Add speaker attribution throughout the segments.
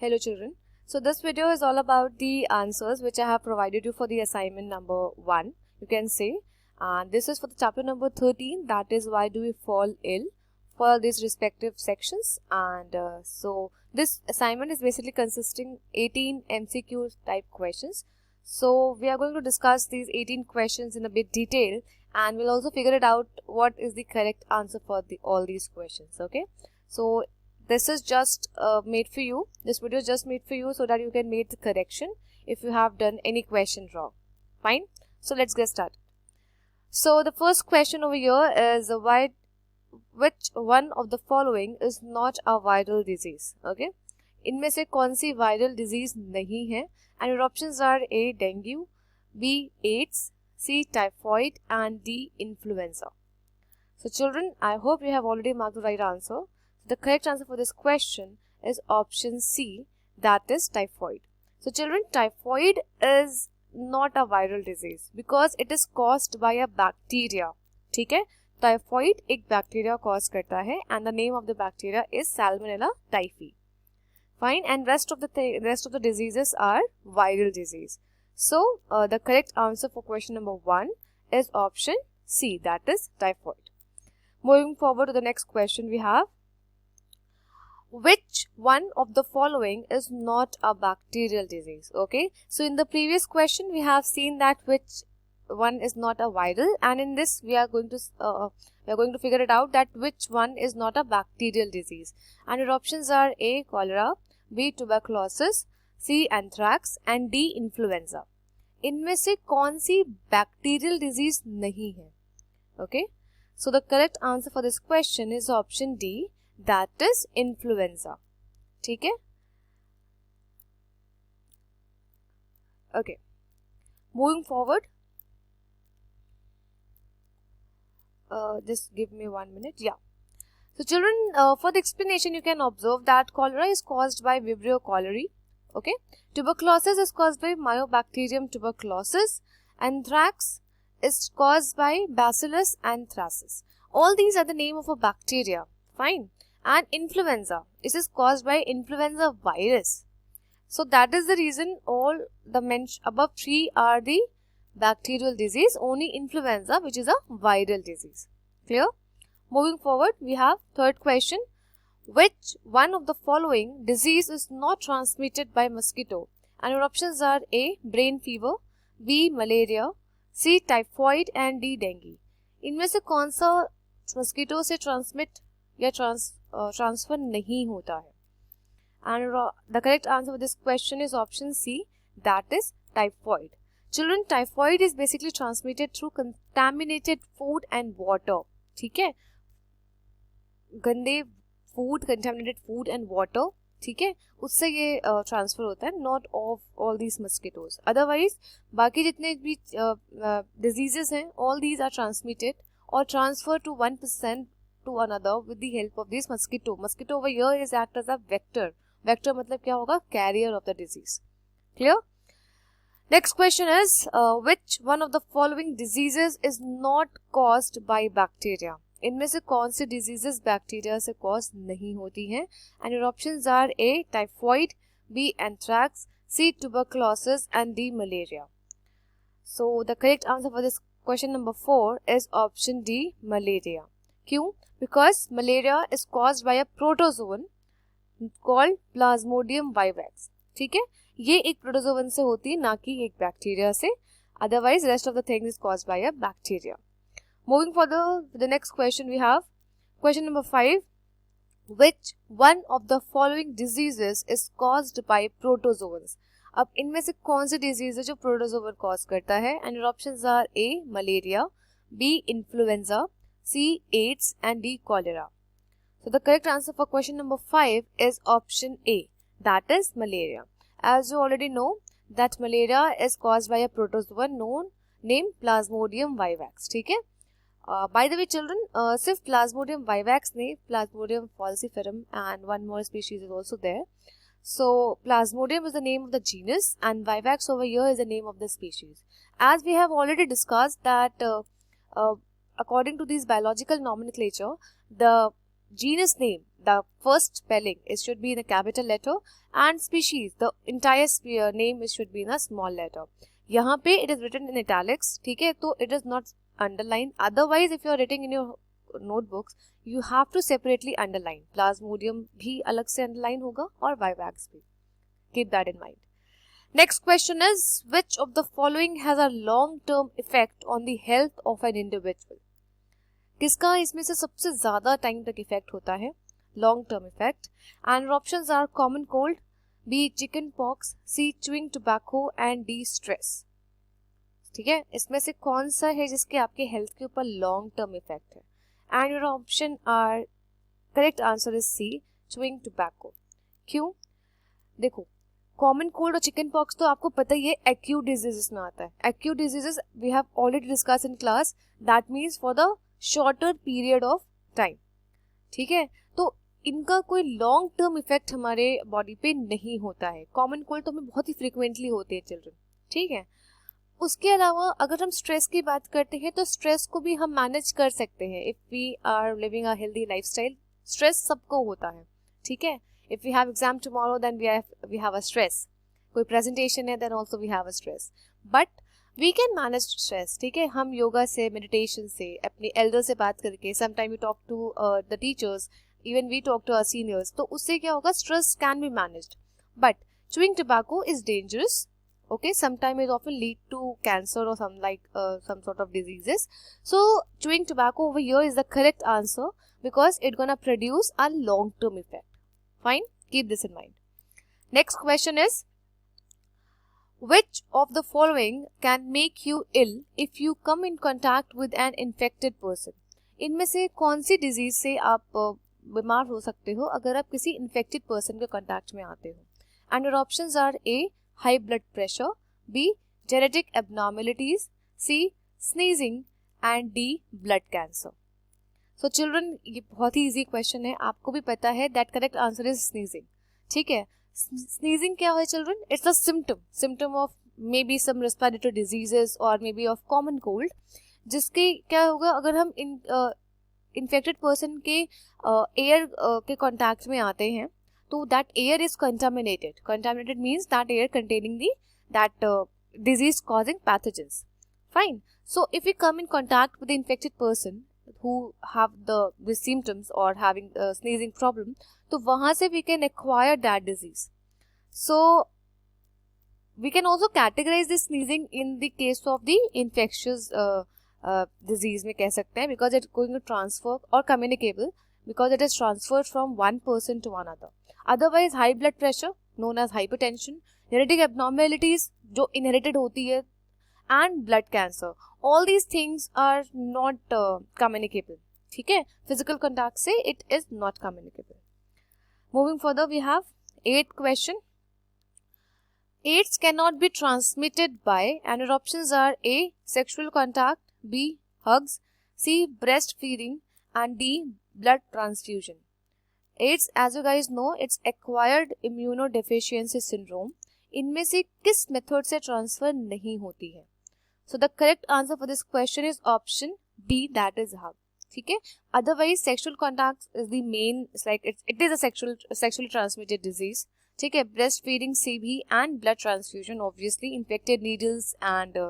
Speaker 1: Hello children. So this video is all about the answers which I have provided you for the assignment number 1. You can say, and this is for the chapter number 13, that is why do we fall ill, for these respective sections. And so this assignment is basically consisting 18 MCQ type questions. So we are going to discuss these 18 questions in a bit detail, and we'll also figure it out what is the correct answer for all these questions. Okay, so this is just made for you. This video is just made for you so that you can make the correction if you have done any question wrong. Fine. So let's get started. So the first question over here is which one of the following is not a viral disease? Okay. इनमें से कौन सी viral disease नहीं है? And your options are A. dengue, B. AIDS, C. typhoid, and D. influenza. So children, I hope you have already marked the right answer. The correct answer for this question is option C, that is typhoid. So children, typhoid is not a viral disease because it is caused by a bacteria. ठीक है, typhoid एक bacteria cause करता है and the name of the bacteria is Salmonella typhi. Fine, and rest of the diseases are viral disease. So the correct answer for question number 1 is option C, that is typhoid. Moving forward to the next question, we have which one of the following is not a bacterial disease? Okay, so in the previous question we have seen that which one is not a viral, and in this we are going to figure it out that which one is not a bacterial disease. And your options are A. cholera, B. tuberculosis, C. anthrax, and D. influenza. इनमें से कौन सी bacterial disease नहीं है? Okay, so the correct answer for this question is option D, that is influenza. ठीक है? Okay, moving forward, just give me 1 minute. Yeah. So children, for the explanation you can observe that cholera is caused by Vibrio cholerae. Okay, tuberculosis is caused by Mycobacterium tuberculosis, anthrax is caused by Bacillus anthracis. All these are the name of a bacteria. Fine. And influenza, this is caused by influenza virus. So that is the reason all the above 3 are the bacterial disease, only influenza which is a viral disease. Clear? Moving forward, we have third question. Which one of the following disease is not transmitted by mosquito? And your options are A. brain fever, B. malaria, C. typhoid, and D. dengue. इनमें से कौन सा mosquito से transmit या transfer नहीं होता है? And the correct answer for this question is option C, that is typhoid. Children, typhoid is basically transmitted through contaminated food and water. ठीक है, गंदे food, contaminated food and water, ठीक है, उससे ये ट्रांसफर होता है, not of all these mosquitoes. Otherwise बाकी जितने भी डिजीजेस हैं, ऑल दीज आर ट्रांसमिटेड और transfer to one person to another with the help of this mosquito. Mosquito over here is act as a vector. Vector मतलब क्या होगा? Carrier of the disease. Clear? Next question is which one of the following diseases is not caused by bacteria? इनमें से कौन सी diseases bacteria से cause नहीं होती हैं? And your options are A. typhoid, B. anthrax, C. tuberculosis, and D. malaria. So the correct answer for this question number 4 is option D. malaria. क्यों? Because malaria is caused by a protozoan called Plasmodium vivax. ठीक है, ये एक protozoan से होती है, ना कि एक बैक्टीरिया से. Otherwise, rest of the thing is caused by a bacteria. Moving further, the next question we have question number 5. Which one of the following diseases is caused by protozoans? अब इनमें से कौन सी डिजीज है जो protozoan cause करता है? And your options are A. malaria, B. influenza, C. AIDS, and D. cholera. So the correct answer for question number 5 is option A, that is malaria. As you already know that malaria is caused by a protozoan named Plasmodium vivax. ठीक है? By the way children, सिर्फ Plasmodium vivax नहीं, Plasmodium falciparum and one more species is also there. So Plasmodium is the name of the genus and vivax over here is the name of the species. As we have already discussed that according to this biological nomenclature, the genus name, the first spelling, it should be in a capital letter, and species, the entire name, it should be in a small letter. यहाँ पे it is written in italics, ठीक है, तो it is not underlined. Otherwise, if you are writing in your notebooks, you have to separately underline. Plasmodium भी अलग से underline होगा और vivax भी. Keep that in mind. Next question is, which of the following has a long-term effect on the health of an individual? किसका इसमें से सबसे ज़्यादा टाइम तक इफेक्ट होता है, long term effect? And options are common cold, B chicken pox, C chewing tobacco and D stress. ठीक है, इसमें से कौन सा है जिसके आपके हेल्थ के ऊपर लॉन्ग टर्म इफेक्ट है? And your option are, correct answer is C, chewing tobacco. क्यों? देखो, कॉमन कोल्ड और चिकन पॉक्स तो आपको पता ही है एक्यूट डिजीजेस में आता है. Acute diseases we have already discuss in class, that means for the shorter period of time. ठीक है, तो इनका कोई लॉन्ग टर्म इफेक्ट हमारे बॉडी पे नहीं होता है. कॉमन कोल्ड तो हमें बहुत ही फ्रिक्वेंटली होते हैं चिल्ड्रन. ठीक है, उसके अलावा अगर हम स्ट्रेस की बात करते हैं तो स्ट्रेस को भी हम मैनेज कर सकते हैं if we are living a healthy lifestyle. Stress सबको होता है. ठीक है, if we have exam tomorrow then we have a stress, कोई presentation है then also we have a stress, but we can manage stress. ठीक है, हम योगा से, meditation से, अपने elder से बात करके, sometime we talk to the teachers, even we talk to our seniors, तो उससे क्या होगा, stress can be managed. But chewing tobacco is dangerous. Okay, sometimes it often lead to cancer or some sort of diseases. So chewing tobacco over here is the correct answer because it gonna produce a long term effect. Fine, keep this in mind. Next question is, which of the following can make you ill if you come in contact with an infected person? इनमें से कौन सी disease से आप बीमार हो सकते हो अगर आप किसी इन्फेक्टेड पर्सन के कांटेक्ट में आते हो? And your options are A high blood pressure, B genetic abnormalities, C sneezing and D blood cancer. So children, ये बहुत ही इजी क्वेश्चन है, आपको भी पता है that correct answer is sneezing. ठीक है, स्नीजिंग क्या है children? It's a symptom of may be some respiratory diseases और may be of common cold, जिसके क्या होगा अगर हम इन्फेक्टेड पर्सन के एयर के कॉन्टैक्ट में आते हैं तो that air is contaminated means that air containing that disease causing pathogens. Fine, so if you come in contact with infected person who have the symptoms or having a sneezing problem, तो वहाँ से we can acquire that disease. So we can also categorize this sneezing in the case of the infectious disease में कह सकते हैं, because it's going to transfer or communicable because it is transferred from one person to another. Otherwise high blood pressure known as hypertension, genetic abnormalities जो inherited होती है, and blood cancer, all these things are not communicable. ठीक है, physical contact से it is not communicable. Moving further, we have 8th question. AIDS cannot be transmitted by, and your options are A sexual contact, B hugs, C breastfeeding, and D blood transfusion. AIDS, as you guys know, it's acquired immunodeficiency syndrome. इनमें से किस method से transfer नहीं होती है? So the correct answer for this question is option B, that is hug. ठीक है, otherwise sexual contact is the main, it's like it is a sexually transmitted disease. ठीक है, breast feeding से भी and blood transfusion, obviously infected needles and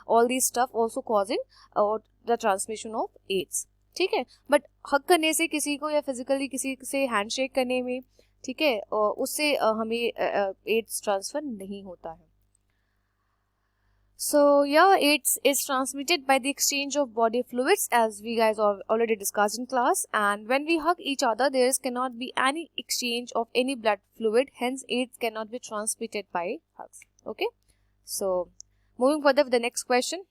Speaker 1: all these stuff also causing the transmission of AIDS. ठीक है, but hug करने से किसी को या physically किसी से handshake करने में, ठीक है, उससे हमें AIDS transfer नहीं होता है. So yeah, AIDS is transmitted by the exchange of body fluids, as we guys already discussed in class, and when we hug each other there cannot be any exchange of any blood fluid, hence AIDS cannot be transmitted by hugs. Okay, so moving further with the next question.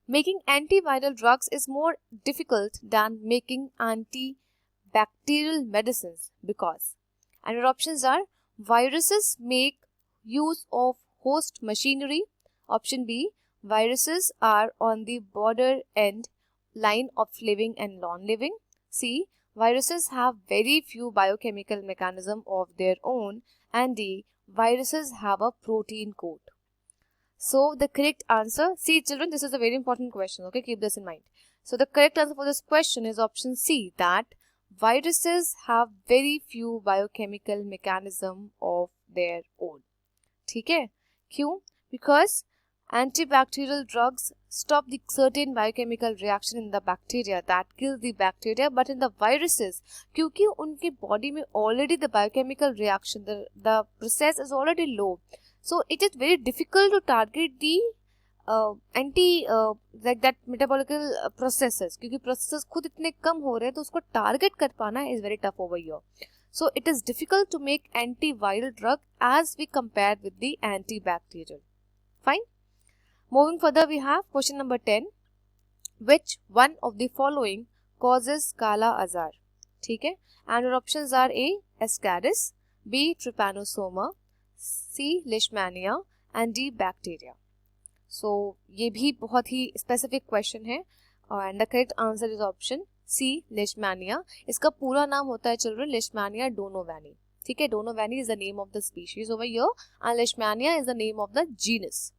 Speaker 1: Making antiviral drugs is more difficult than making antibacterial medicines because, and your options are viruses make use of host machinery. Option B, viruses are on the border end line of living and non-living. C, viruses have very few biochemical mechanism of their own. And D, viruses have a protein coat. So the correct answer, see children, this is a very important question, okay, keep this in mind. So the correct answer for this question is option C, that viruses have very few biochemical mechanism of their own. ठीक है, क्यों? Because antibacterial drugs stop the certain biochemical reaction in the bacteria that kills the bacteria, but in the viruses, क्योंकि उनके body में already the biochemical reaction, the process is already low, so it is very difficult to target the like that metabolical processes, क्योंकि processes खुद इतने कम हो रहे हैं तो उसको target कर पाना is very tough over here. So it is difficult to make antiviral drug as we compare with the antibacterial. Fine. Moving further, we have question number 10. Which one of the following causes Kala Azar? ठीक है. And your options are A. Ascaris, B. Trypanosoma, C. Leishmania, and D. Bacteria. So ये भी बहुत ही specific question है. And the correct answer is option C. Leishmania. इसका पूरा नाम होता है children Leishmania donovani. ठीक है, donovani is the name of the species over here and Leishmania is the name of the genus.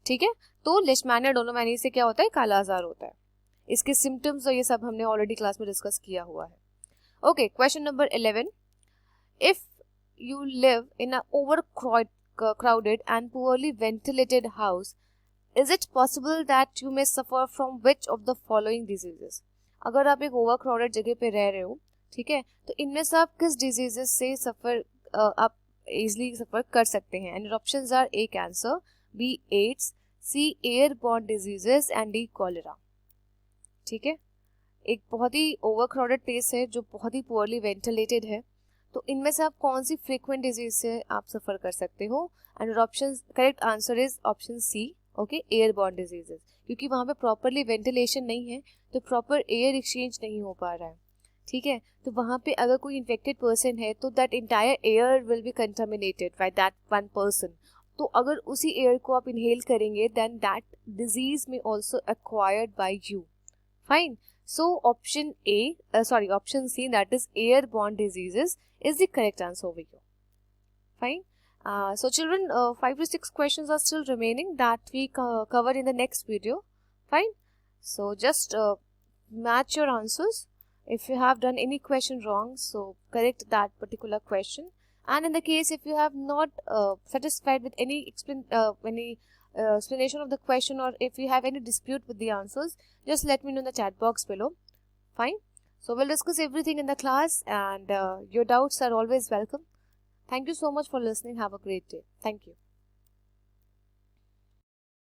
Speaker 1: ठीक है, तो Leishmania donovani से क्या होता है? काला आजार होता है. इसके symptoms और ये सब हमने already class में discuss किया हुआ है. Okay, question number 11. If you live in an overcrowded and poorly ventilated house, is it possible that you may suffer from which of the following diseases? अगर आप एक ओवरक्राउडेड जगह पे रह रहे हो, ठीक है, तो इनमें से आप किस डिजीजेस से सफर आप इजीली सफर कर सकते हैं? And options are A cancer, B AIDS, C airborne diseases and D cholera. ठीक है, एक बहुत ही ओवरक्राउडेड प्लेस है जो बहुत ही पुअरली वेंटिलेटेड है, तो इनमें से आप कौन सी फ्रीक्वेंट डिजीज से आप सफर कर सकते हो? And option correct answer is option C. Okay, airborne diseases, क्योंकि वहाँ पे प्रॉपरली वेंटिलेशन नहीं है तो प्रॉपर एयर एक्सचेंज नहीं हो पा रहा है. ठीक है, तो वहाँ पे अगर कोई इन्फेक्टेड पर्सन है तो that entire air will be contaminated by that one person. तो अगर उसी एयर को आप इनहेल करेंगे देन दैट डिजीज में also acquired by you. Fine. So option A option C, that is airborne diseases, is the correct answer over here. Fine. So children, 5 to 6 questions are still remaining that we cover in the next video. Fine. So just match your answers. If you have done any question wrong, so correct that particular question. And in the case if you have not satisfied with any explanation of the question, or if you have any dispute with the answers, just let me know in the chat box below. Fine. So we'll discuss everything in the class, and your doubts are always welcome. Thank you so much for listening. Have a great day. Thank you.